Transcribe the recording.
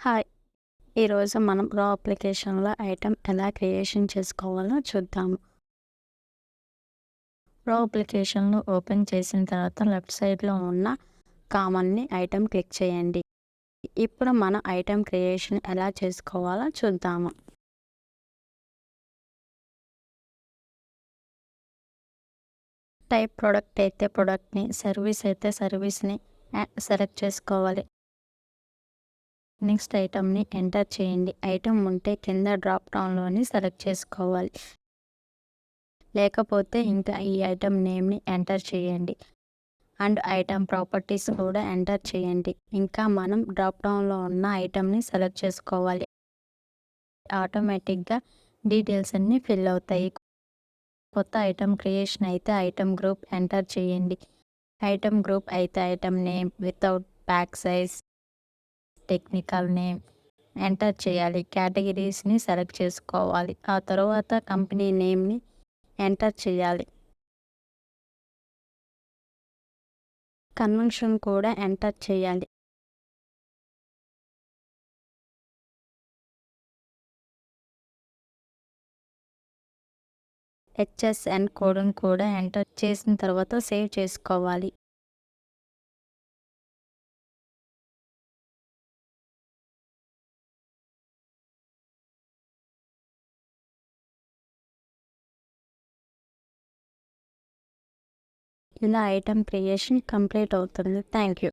Hi! ఈరోజు మనం రా అప్లికేషన్‌లో ఐటెమ్ ఎలా క్రియేషన్ చేసుకోవాలో చూద్దాము. రా అప్లికేషన్‌ను ఓపెన్ చేసిన తర్వాత లెఫ్ట్ సైడ్‌లో ఉన్న కామన్‌ని ఐటెమ్ క్లిక్ చేయండి. ఇప్పుడు మనం ఐటెమ్ క్రియేషన్ ఎలా చేసుకోవాలో చూద్దాము. టైప్ ప్రొడక్ట్ అయితే ప్రొడక్ట్‌ని, సర్వీస్ అయితే సర్వీస్‌ని సెలెక్ట్ చేసుకోవాలి. నెక్స్ట్ ఐటెమ్‌ని ఎంటర్ చేయండి. ఐటెమ్ ఉంటే కింద డ్రాప్ డౌన్‌లోని సెలెక్ట్ చేసుకోవాలి. లేకపోతే ఇంకా ఈ ఐటెమ్ నేమ్‌ని ఎంటర్ చేయండి. అండ్ ఐటెమ్ ప్రాపర్టీస్ కూడా ఎంటర్ చేయండి. ఇంకా మనం డ్రాప్ డౌన్‌లో ఉన్న ఐటెమ్‌ని సెలెక్ట్ చేసుకోవాలి. ఆటోమేటిక్‌గా డీటెయిల్స్ అన్నీ ఫిల్ అవుతాయి. కొత్త ఐటెమ్ క్రియేషన్ అయితే ఐటెమ్ గ్రూప్ ఎంటర్ చేయండి. ఐటెమ్ గ్రూప్ అయితే item name without pack size, technical name enter చేయాలి. కేటగిరీస్‌ని సెలెక్ట్ చేసుకోవాలి. ఆ తర్వాత కంపెనీ నేమ్‌ని ఎంటర్ చేయాలి. కన్వెన్షన్ కూడా ఎంటర్ చేయాలి. హెచ్ఎస్ఎన్ కోడ్‌ని కూడా ఎంటర్ చేసిన తర్వాత సేవ్ చేసుకోవాలి. ఇలా ఐటెమ్ క్రియేషన్ కంప్లీట్ అవుతుంది. Thank you.